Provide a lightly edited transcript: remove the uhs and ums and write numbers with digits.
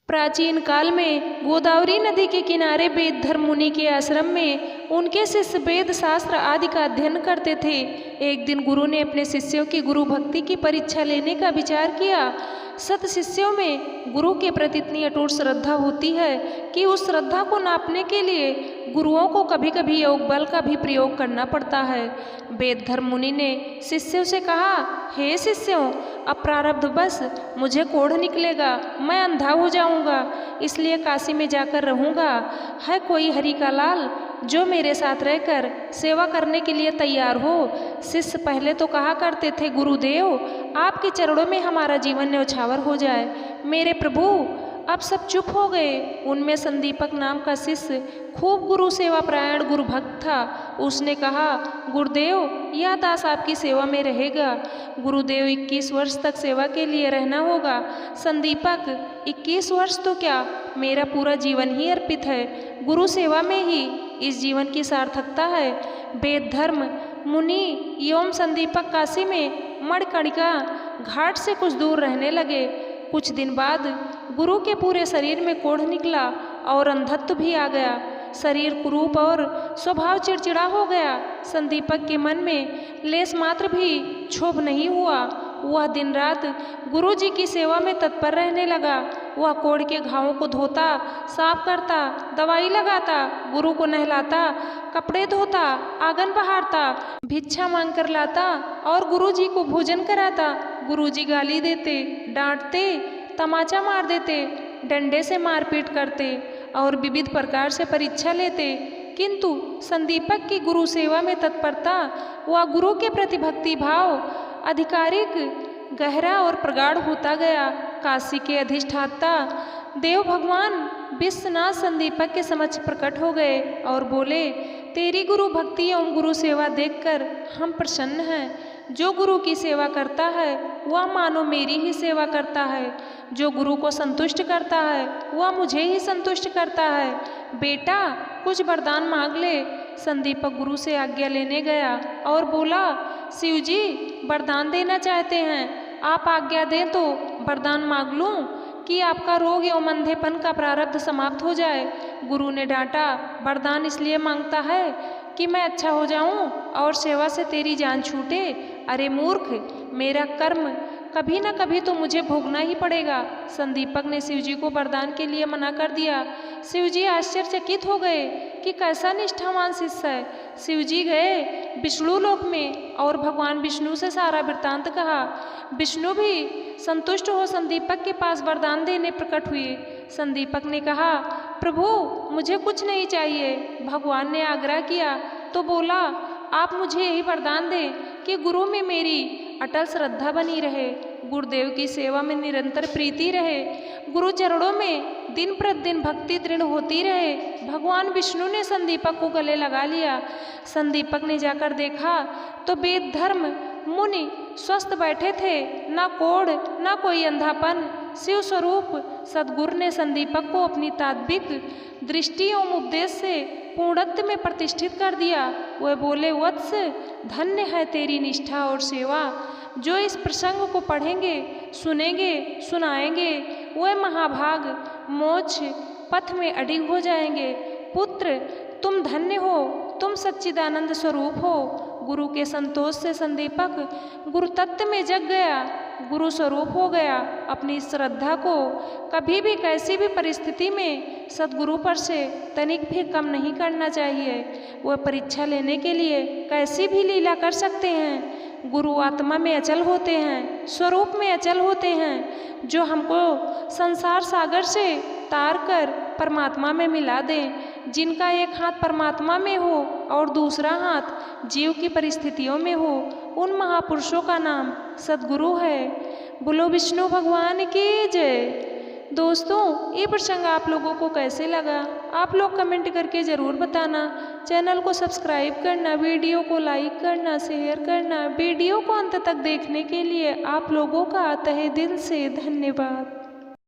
प्राचीन काल में गोदावरी नदी के किनारे वेदधर्म मुनि के आश्रम में उनके शिष्य वेद शास्त्र आदि का अध्ययन करते थे। एक दिन गुरु ने अपने शिष्यों की गुरु भक्ति की परीक्षा लेने का विचार किया। सत शिष्यों में गुरु के प्रति इतनी अटूट श्रद्धा होती है कि उस श्रद्धा को नापने के लिए गुरुओं को कभी कभी योग बल का भी प्रयोग करना पड़ता है। वेदधर्म मुनि ने शिष्यों से कहा, हे शिष्यों, अब प्रारब्ध बस मुझे कोढ़ निकलेगा, मैं अंधा हो जाऊंगा, इसलिए काशी में जाकर रहूंगा। है कोई हरि का लाल जो मेरे साथ रहकर सेवा करने के लिए तैयार हो? शिष्य पहले तो कहा करते थे, गुरुदेव आपके चरणों में हमारा जीवन न्यौछावर हो जाए। मेरे प्रभु अब सब चुप हो गए। उनमें संदीपक नाम का शिष्य खूब गुरु सेवा परायण गुरु भक्त था। उसने कहा, गुरुदेव यह दास आपकी सेवा में रहेगा। गुरुदेव 21 वर्ष तक सेवा के लिए रहना होगा। संदीपक 21 वर्ष तो क्या, मेरा पूरा जीवन ही अर्पित है। गुरु सेवा में ही इस जीवन की सार्थकता है। वेद धर्म मुनि एवं संदीपक काशी में मणिकर्णिका घाट से कुछ दूर रहने लगे। कुछ दिन बाद गुरु के पूरे शरीर में कोढ़ निकला और अंधत्व भी आ गया। शरीर कुरूप और स्वभाव चिड़चिड़ा हो गया। संदीपक के मन में लेस मात्र भी क्षोभ नहीं हुआ। वह दिन रात गुरु जी की सेवा में तत्पर रहने लगा। वह कोढ़ के घावों को धोता, साफ करता, दवाई लगाता, गुरु को नहलाता, कपड़े धोता, आंगन बहारता, भिक्षा मांग कर लाता और गुरु जी को भोजन कराता। गुरु जी गाली देते, डांटते, तमाचा मार देते, डंडे से मारपीट करते और विविध प्रकार से परीक्षा लेते, किंतु संदीपक की गुरु सेवा में तत्परता व गुरु के प्रति भक्ति भाव अधिकारिक गहरा और प्रगाढ़ होता गया। काशी के अधिष्ठाता देव भगवान विश्वनाथ संदीपक के समक्ष प्रकट हो गए और बोले, तेरी गुरु भक्ति एवं गुरु सेवा देखकर हम प्रसन्न हैं। जो गुरु की सेवा करता है वह मानो मेरी ही सेवा करता है। जो गुरु को संतुष्ट करता है वह मुझे ही संतुष्ट करता है। बेटा कुछ वरदान मांग ले। संदीपक गुरु से आज्ञा लेने गया और बोला, शिव जी वरदान देना चाहते हैं, आप आज्ञा दें तो वरदान मांग लूं कि आपका रोग एवं अंधेपन का प्रारब्ध समाप्त हो जाए। गुरु ने डांटा, वरदान इसलिए मांगता है कि मैं अच्छा हो जाऊं और सेवा से तेरी जान छूटे। अरे मूर्ख, मेरा कर्म कभी न कभी तो मुझे भोगना ही पड़ेगा। संदीपक ने शिवजी को वरदान के लिए मना कर दिया। शिवजी आश्चर्यचकित हो गए कि कैसा निष्ठावान शिष्य है। शिवजी गए विष्णु लोक में और भगवान विष्णु से सारा वृत्तांत कहा। विष्णु भी संतुष्ट हो संदीपक के पास वरदान देने प्रकट हुए। संदीपक ने कहा, प्रभु मुझे कुछ नहीं चाहिए। भगवान ने आग्रह किया तो बोला, आप मुझे यही वरदान दें कि गुरु में मेरी अटल श्रद्धा बनी रहे, गुरुदेव की सेवा में निरंतर प्रीति रहे, गुरु चरणों में दिन प्रतिदिन भक्ति दृढ़ होती रहे। भगवान विष्णु ने संदीपक को गले लगा लिया। संदीपक ने जाकर देखा तो वेद धर्म मुनि स्वस्थ बैठे थे, न कोढ़ न कोई अंधापन। शिव स्वरूप सद्गुरु ने संदीपक को अपनी तात्विक दृष्टि एवं उपदेश से पूर्णत्व में प्रतिष्ठित कर दिया। वह बोले, वत्स धन्य है तेरी निष्ठा और सेवा। जो इस प्रसंग को पढ़ेंगे, सुनेंगे, सुनाएंगे, वह महाभाग मोक्ष पथ में अडिग हो जाएंगे। पुत्र तुम धन्य हो, तुम सच्चिदानंद स्वरूप हो। गुरु के संतोष से संदीपक गुरु तत्व में जग गया, गुरु स्वरूप हो गया। अपनी श्रद्धा को कभी भी किसी भी परिस्थिति में सद्गुरु पर से तनिक भी कम नहीं करना चाहिए। वह परीक्षा लेने के लिए कैसी भी लीला कर सकते हैं। गुरु आत्मा में अचल होते हैं, स्वरूप में अचल होते हैं, जो हमको संसार सागर से तार कर परमात्मा में मिला दें। जिनका एक हाथ परमात्मा में हो और दूसरा हाथ जीव की परिस्थितियों में हो, उन महापुरुषों का नाम सद्गुरु है। बोलो विष्णु भगवान की जय। दोस्तों ये प्रसंग आप लोगों को कैसे लगा, आप लोग कमेंट करके ज़रूर बताना। चैनल को सब्सक्राइब करना, वीडियो को लाइक करना, शेयर करना। वीडियो को अंत तक देखने के लिए आप लोगों का तहे दिल से धन्यवाद।